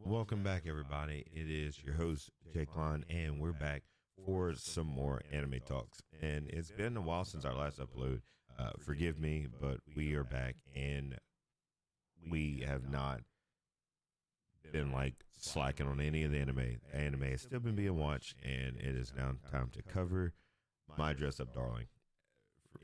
Welcome back, everybody. It is your host, Jake Lon, and we're back for some more anime talks. And it's been a while since our last upload. Forgive me, but we are back, and we have not been like slacking on any of the anime. Anime has still been being watched, and it is now time to cover My Dress Up Darling.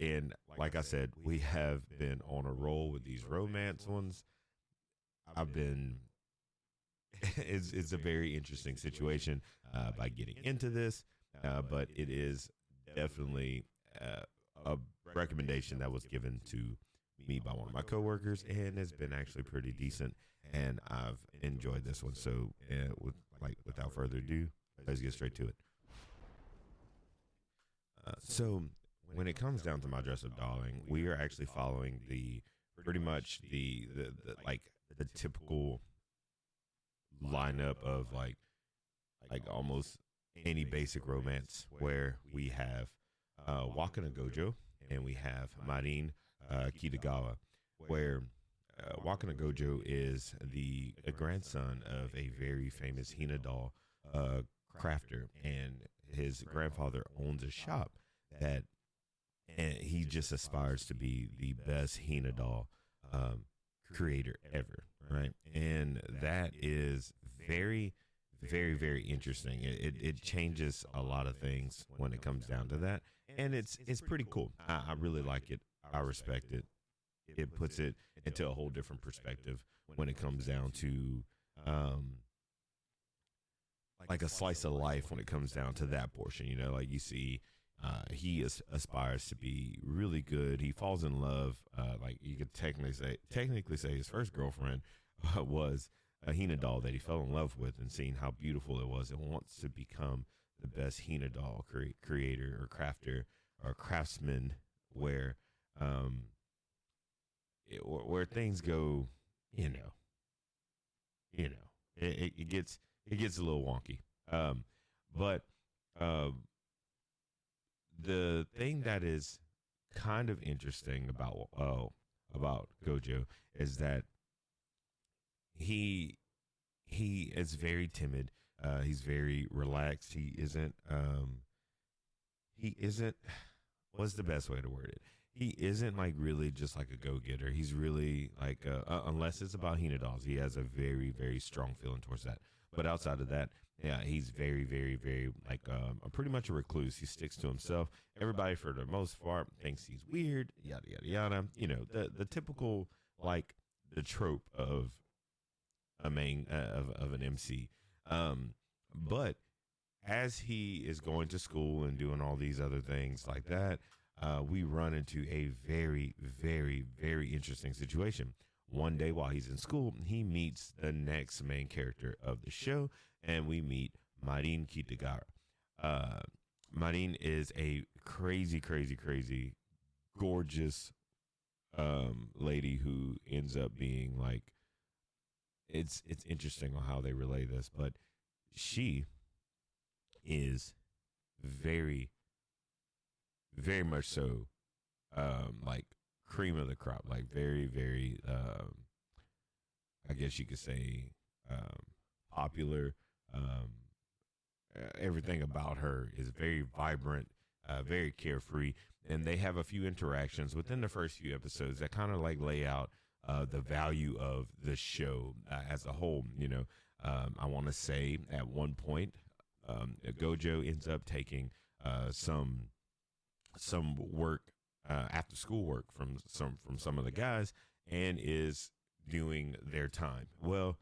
And like I said, we have been on a roll with these romance ones. I've been it's a very interesting situation by getting into this, but it is definitely a recommendation that was given to me by one of my coworkers, and it's been actually pretty decent, and I've enjoyed this one. So without further ado, let's get straight to it. So when it comes down to My Dress Up Darling, we are actually following pretty much the typical lineup of like almost any basic romance, where we have Wakana Gojo and we have Marin Kitagawa, where Wakana Gojo is the grandson of a very famous hina doll crafter, and his grandfather owns a shop that, and he just aspires to be the best hina doll creator ever, right? And that is very, very, very interesting. It changes a lot of things when it comes down to that, and it's pretty cool. I really like it. I respect it. It puts it into a whole different perspective when it comes down to like a slice of life. When it comes down to that portion, you know, like you see. He aspires to be really good. He falls in love. Like you could technically say his first girlfriend was a hina doll that he fell in love with, and seeing how beautiful it was, and wants to become the best hina doll creator or crafter or craftsman. Where where things go, it gets a little wonky. But the thing that is kind of interesting about Gojo is that he is very timid. He's very relaxed. He isn't. What's the best way to word it? He isn't like really just like a go-getter. He's really like unless it's about hina dolls, he has a very, very strong feeling towards that. But outside of that, yeah, he's very, very, very like pretty much a recluse. He sticks to himself. Everybody, for the most part, thinks he's weird. Yada yada yada. You know, the typical, like the trope of a main of an MC. But as he is going to school and doing all these other things like that, we run into a very, very, very interesting situation. One day while he's in school, he meets the next main character of the show, and we meet Marin Kitagawa. Marin is a crazy, crazy, crazy, gorgeous lady who ends up being like, it's interesting on how they relay this, but she is very, very much so like cream of the crop, like very, very I guess you could say popular. Everything about her is very vibrant, very carefree, and they have a few interactions within the first few episodes that kind of like lay out the value of the show as a whole. You know, I want to say at one point, Gojo ends up taking some work, after school work from some of the guys, and is doing their time. Well,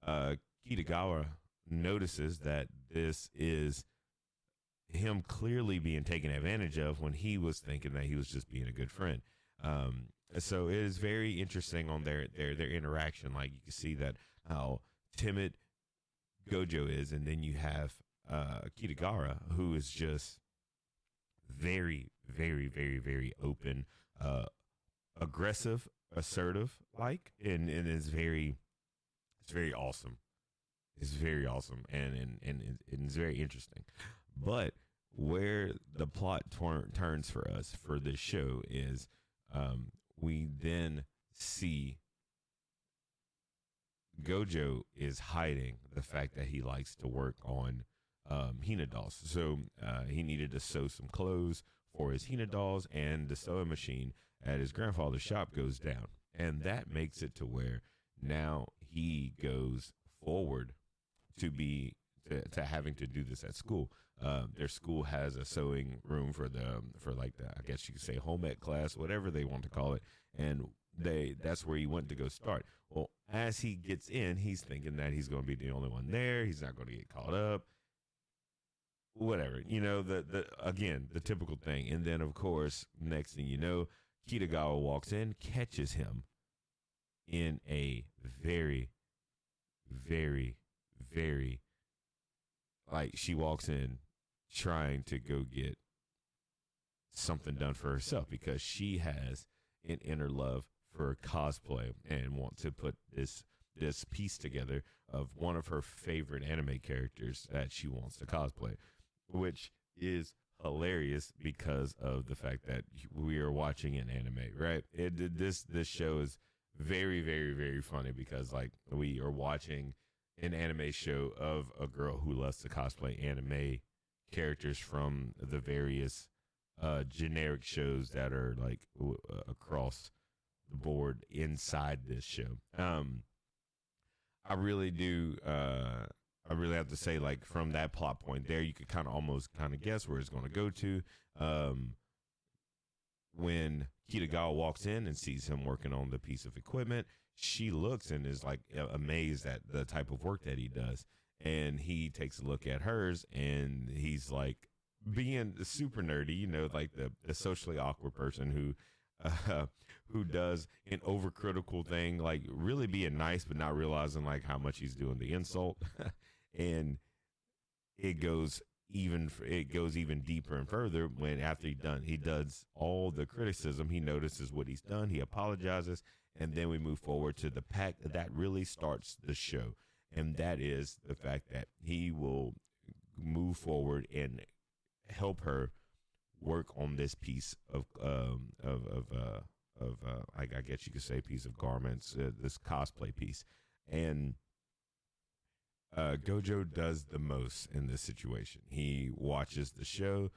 Kitagawa notices that this is him clearly being taken advantage of, when he was thinking that he was just being a good friend. So it is very interesting on their interaction. Like you can see that how timid Gojo is, and then you have Kitagawa, who is just very, very, very, very open, aggressive, assertive, like, and it's very awesome. It's very awesome, and it's very interesting. But where the plot turns for us for this show is we then see Gojo is hiding the fact that he likes to work on hina dolls. So he needed to sew some clothes for his hina dolls, and the sewing machine at his grandfather's shop goes down. And that makes it to where now he goes forward to having to do this at school. Their school has a sewing room for like the, I guess you could say, home ec class, whatever they want to call it, and that's where he went to go start. Well, as he gets in, he's thinking that he's going to be the only one there. He's not going to get caught up. Whatever, the typical thing. And then, of course, next thing you know, Kitagawa walks in, catches him in a very, very, very, like, she walks in trying to go get something done for herself because she has an inner love for cosplay and want to put this piece together of one of her favorite anime characters that she wants to cosplay, which is hilarious because of the fact that we are watching an anime, right? This show is very, very, very funny because, like, we are watching an anime show of a girl who loves to cosplay anime characters from the various generic shows that are like across the board inside this show. I really do. I really have to say, like, from that plot point there, you could kind of guess where it's going to go to. When Kitagawa walks in and sees him working on the piece of equipment, she looks and is like amazed at the type of work that he does. And he takes a look at hers and he's like being super nerdy, like the socially awkward person who does an overcritical thing, like really being nice, but not realizing like how much he's doing the insult. And it goes even deeper and further when after he does all the criticism, he notices what he's done, he apologizes, and then we move forward to the pact that really starts the show, and that is the fact that he will move forward and help her work on this piece of I guess you could say piece of garments, this cosplay piece, and Gojo does the most in this situation. He watches the show,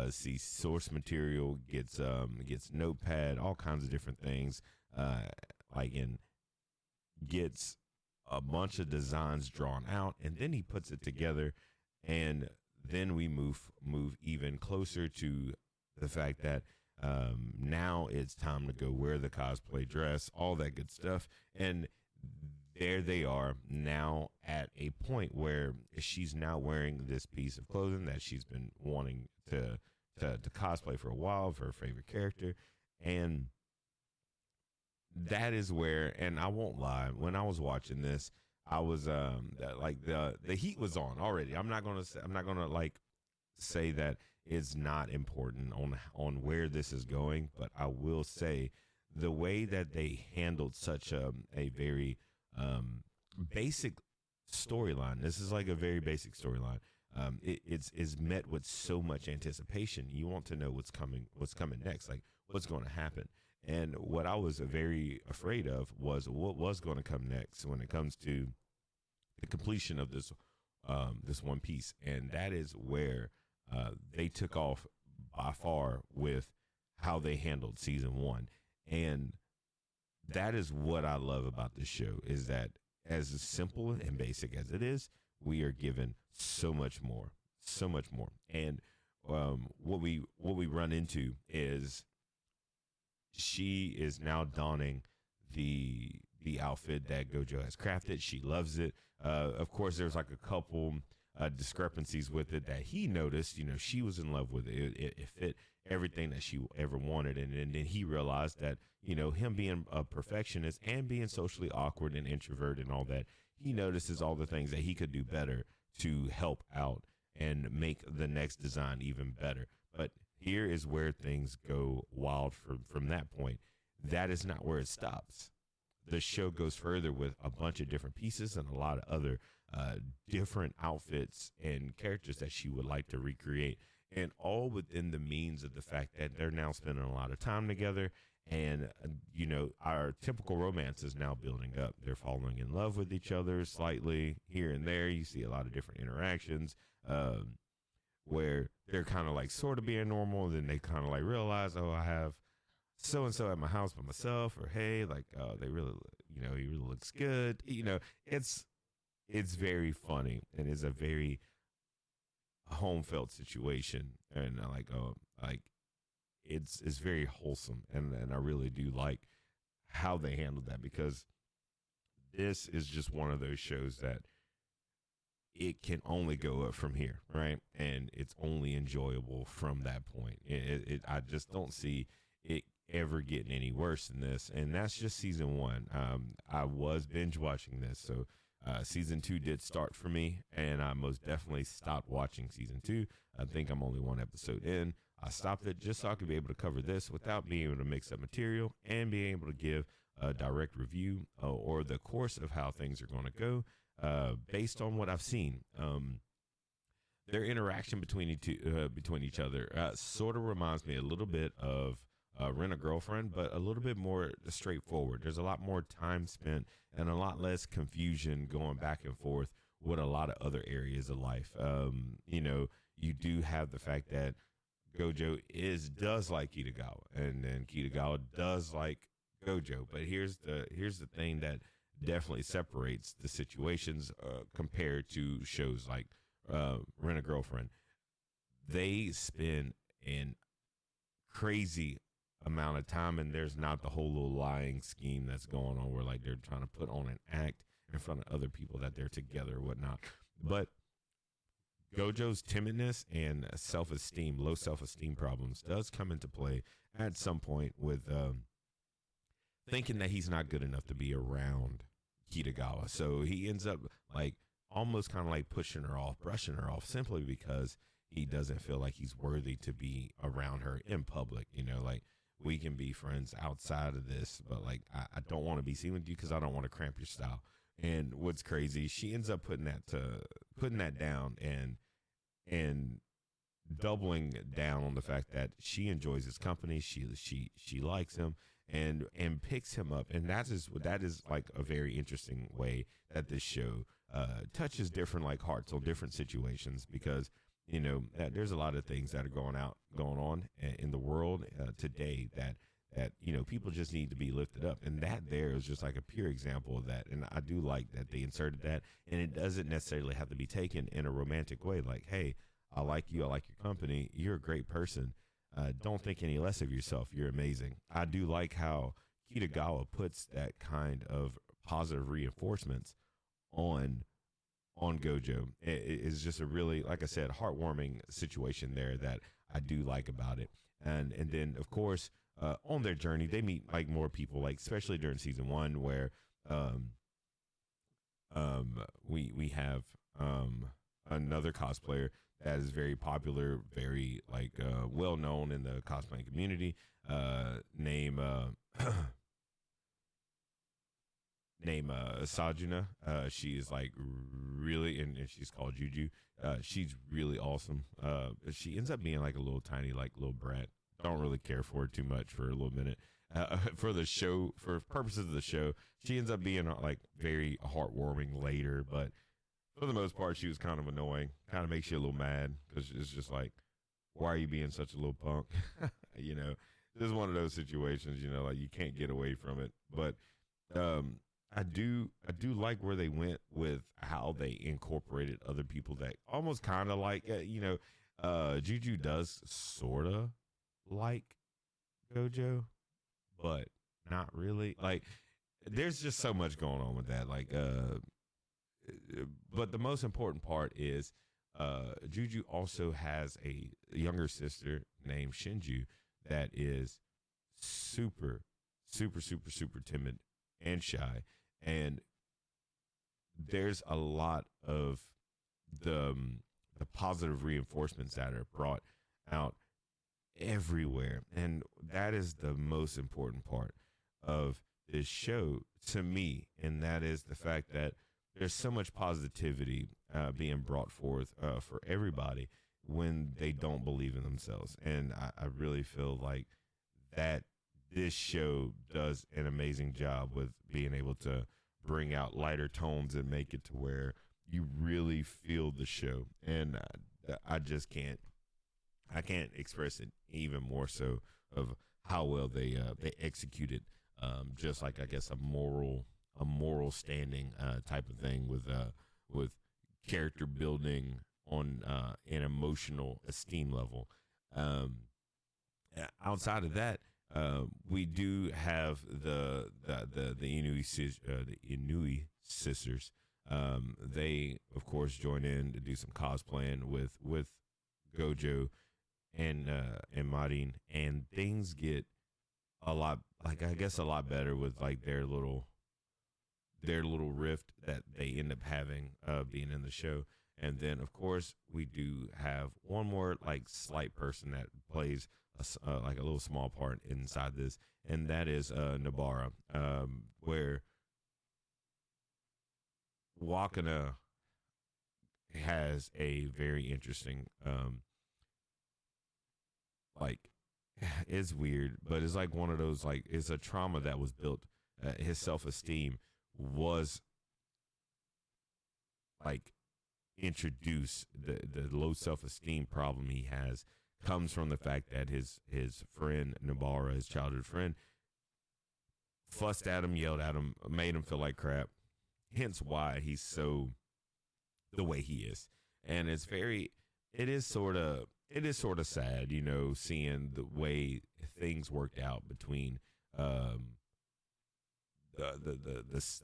sees source material, gets notepad, all kinds of different things, and gets a bunch of designs drawn out, and then he puts it together, and then we move even closer to the fact that now it's time to go wear the cosplay dress, all that good stuff, and there they are now at a point where she's now wearing this piece of clothing that she's been wanting to cosplay for a while for her favorite character. And that is where, and I won't lie, when I was watching this, I was like the heat was on already. I'm not gonna like say that it's not important on where this is going, but I will say the way that they handled such a very basic storyline. This is like a very basic storyline. It's met with so much anticipation. You want to know what's coming next, like what's going to happen. And what I was very afraid of was what was going to come next when it comes to the completion of this one piece, and that is where they took off by far with how they handled season one. And that is what I love about this show, is that as simple and basic as it is, we are given so much more. And what we run into is she is now donning the outfit that Gojo has crafted. She loves it. Of course, there's like a couple discrepancies with it that he noticed. She was in love with it. It fit everything that she ever wanted. And then he realized that, him being a perfectionist and being socially awkward and introverted and all that, he notices all the things that he could do better to help out and make the next design even better. But here is where things go wild from that point. That is not where it stops. The show goes further with a bunch of different pieces and a lot of other different outfits and characters that she would like to recreate, and all within the means of the fact that they're now spending a lot of time together And our typical romance is now building up. They're falling in love with each other slightly here and there. You see a lot of different interactions where they're kind of like sort of being normal, and then they kind of like realize, oh, I have so and so at my house by myself, or hey, like they really, he really looks good. It's very funny, and it's a very home felt situation, and like it's very wholesome, and I really do like how they handled that, because this is just one of those shows that it can only go up from here, right? And it's only enjoyable from that point. I just don't see it ever getting any worse than this, and that's just season one. I was binge watching this, so season 2 did start for me, and I most definitely stopped watching season 2. I think I'm only one episode in. I stopped it just so I could be able to cover this without being able to mix up material and being able to give a direct review or the course of how things are going to go based on what I've seen. Their interaction between each other sort of reminds me a little bit of Rent a Girlfriend, but a little bit more straightforward. There's a lot more time spent and a lot less confusion going back and forth with a lot of other areas of life. You do have the fact that Gojo does like Kitagawa, and then Kitagawa does like Gojo. But here's the thing that definitely separates the situations compared to shows like Rent a Girlfriend. They spend an crazy amount of time, and there's not the whole little lying scheme that's going on where like they're trying to put on an act in front of other people that they're together or whatnot. But Gojo's timidness and low self-esteem problems does come into play at some point with thinking that he's not good enough to be around Kitagawa. So he ends up like almost kind of like pushing her off, brushing her off, simply because he doesn't feel like he's worthy to be around her in public. Like, we can be friends outside of this, but like I don't want to be seen with you because I don't want to cramp your style. And what's crazy, she ends up putting that down and doubling down on the fact that she enjoys his company. She likes him and picks him up, and that is like a very interesting way that this show touches different like hearts on different situations, because there's a lot of things that are going on in the world today that people just need to be lifted up, and that there is just like a pure example of that. And I do like that they inserted that, and it doesn't necessarily have to be taken in a romantic way, like, hey, I like you, I like your company, you're a great person, don't think any less of yourself, you're amazing. I do like how Kitagawa puts that kind of positive reinforcements on Gojo. It is just a really, like I said, heartwarming situation there that I do like about it. And then of course on their journey they meet like more people, like especially during season 1, where we have another cosplayer that is very popular, very like well known in the cosplaying community, named Sajuna. She is like really, and she's called Juju. She's really awesome. She ends up being like a little tiny, like little brat. Don't really care for her too much for a little minute. For the show, for purposes of the show, she ends up being like very heartwarming later, but for the most part, she was kind of annoying. Kind of makes you a little mad, because it's just like, why are you being such a little punk? This is one of those situations, like you can't get away from it. But I do like where they went with how they incorporated other people that almost kind of like, Juju does sort of like Gojo, but not really. Like, there's just so much going on with that. Like, but the most important part is Juju also has a younger sister named Shinju that is super, super, super, super timid and shy. And there's a lot of the positive reinforcements that are brought out everywhere. And that is the most important part of this show to me. And that is the fact that there's so much positivity being brought forth for everybody when they don't believe in themselves. And I really feel like that this show does an amazing job with being able to bring out lighter tones and make it to where you really feel the show. And I just can't express it even more so of how well they executed, just like I guess a moral standing type of thing with character building on an emotional esteem level. Um, Outside of that, we do have the Inui sisters. They of course join in to do some cosplaying with Gojo and Marin, and things get a lot, like I guess a lot better with like their little rift that they end up having being in the show. And then of course we do have one more like slight person that plays like a little small part inside this, and that is Nabara, where Wakana has a very interesting like it's weird, but it's like one of those, like it's a trauma that was built. His self-esteem was like introduced. The low self-esteem problem he has comes from the fact that his friend Nabara, his childhood friend, fussed at him, yelled at him, made him feel like crap. Hence why he's so the way he is. And it is sort of sad, seeing the way things worked out between the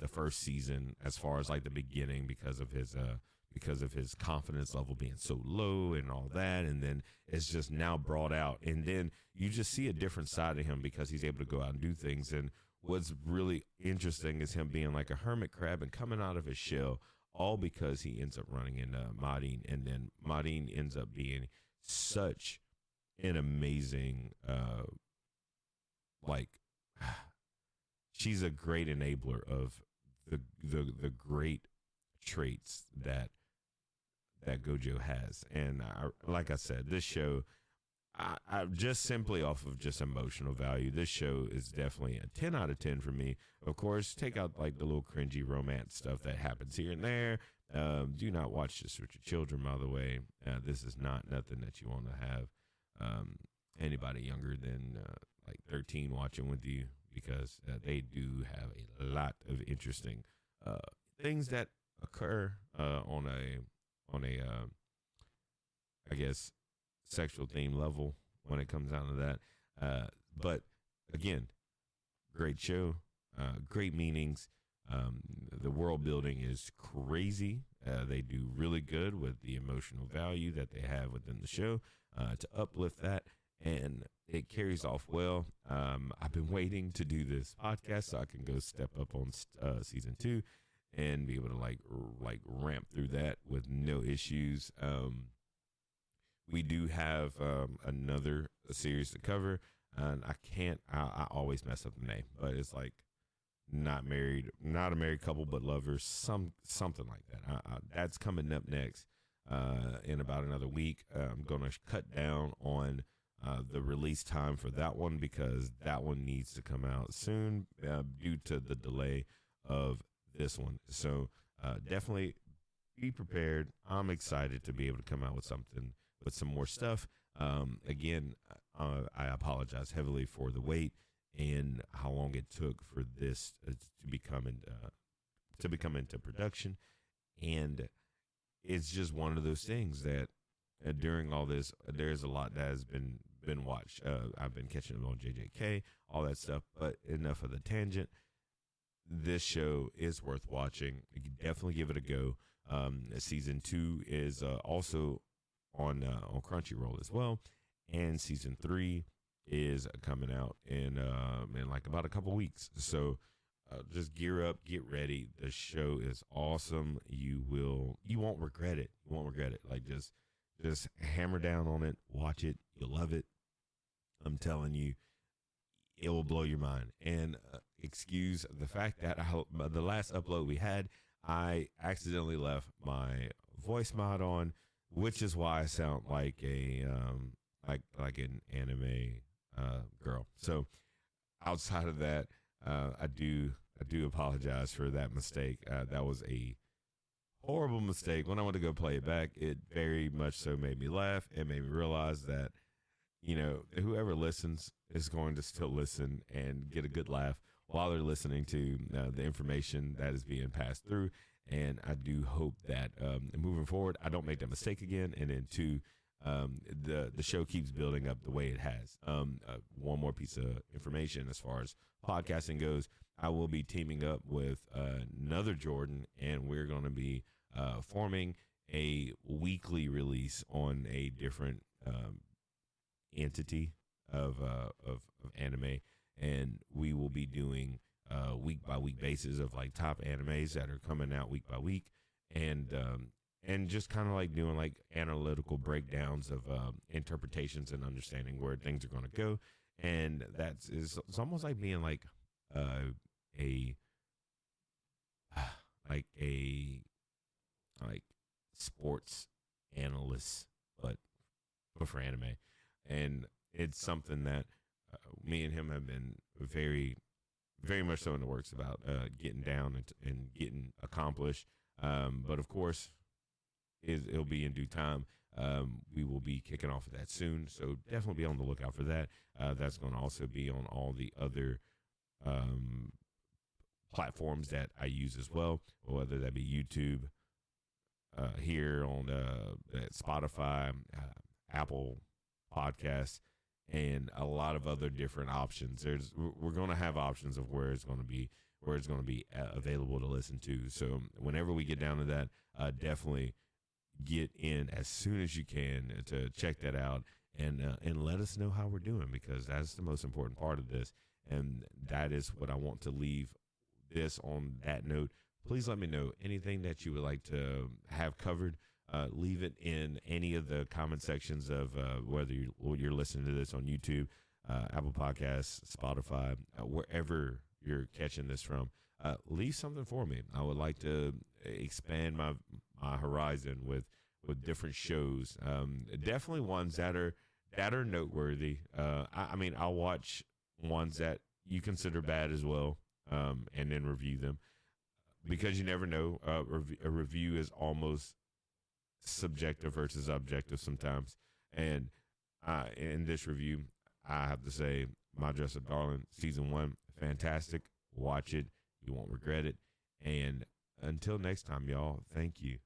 first season, as far as like the beginning, because of his confidence level being so low and all that, and then it's just now brought out, and then you just see a different side of him because he's able to go out and do things. And what's really interesting is him being like a hermit crab and coming out of his shell, all because he ends up running into Marin, and then Marin ends up being such an amazing like she's a great enabler of the great traits that Gojo has. And like I said, this show, I just simply off of just emotional value, this show is definitely a 10 out of 10 for me. Of course, take out like the little cringy romance stuff that happens here and there. Do not watch this with your children, by the way. This is not nothing that you want to have anybody younger than like 13 watching with you, because they do have a lot of interesting things that occur on a I guess sexual theme level when it comes down to that. But again, great show, great meanings. The world building is crazy. They do really good with the emotional value that they have within the show to uplift that, and it carries off well. I've been waiting to do this podcast so I can go step up on season 2 and be able to like ramp through that with no issues. We do have another series to cover, and I always mess up the name, but it's like not a married couple, but lovers, something like that. That's coming up next in about another week. I'm gonna cut down on the release time for that one, because that one needs to come out soon due to the delay of this one. So definitely be prepared. I'm excited to be able to come out with some more stuff. Again, I apologize heavily for the wait and how long it took for this to become into production. And it's just one of those things that during all this, there's a lot that has been watched. I've been catching up on JJK, all that stuff, but enough of the tangent. This show is worth watching. You can definitely give it a go. Season 2 is also on Crunchyroll as well, and season 3 is coming out in like about a couple weeks. So just gear up, get ready. The show is awesome. You won't regret it. You won't regret it. Like just hammer down on it. Watch it. You'll love it. I'm telling you, it will blow your mind. And excuse the fact that the last upload we had, I accidentally left my voice mod on, which is why I sound like a like an anime girl. So outside of that, I do apologize for that mistake. That was a horrible mistake. When I went to go play it back, it very much so made me laugh and made me realize that, whoever listens is going to still listen and get a good laugh while they're listening to the information that is being passed through. And I do hope that moving forward, I don't make that mistake again. And then two, the show keeps building up the way it has. One more piece of information as far as podcasting goes, I will be teaming up with another Jordan, and we're going to be forming a weekly release on a different entity of anime, and we will be doing week by week basis of like top animes that are coming out week by week, and just kind of like doing like analytical breakdowns of interpretations and understanding where things are going to go. And it's almost like being like a like sports analyst, but for anime. And it's something that me and him have been very, very much so in the works about getting down and getting accomplished. But of course, it'll be in due time. We will be kicking off of that soon, so definitely be on the lookout for that. That's going to also be on all the other platforms that I use as well, whether that be YouTube, here on Spotify, Apple Podcasts, and a lot of other different options. We're going to have options of where it's going to be available to listen to. So whenever we get down to that, definitely get in as soon as you can to check that out, and let us know how we're doing, because that's the most important part of this. And that is what I want to leave this on that note. Please let me know anything that you would like to have covered. Leave it in any of the comment sections of whether you're listening to this on YouTube, Apple Podcasts, Spotify, wherever you're catching this from. Leave something for me. I would like to expand my horizon with different shows. Definitely ones that are noteworthy. I mean, I'll watch ones that you consider bad as well, and then review them, because you never know. A review is almost subjective versus objective sometimes. And in this review, I have to say, My Dress Up Darling season 1, fantastic. Watch it. You won't regret it. And until next time, y'all, thank you.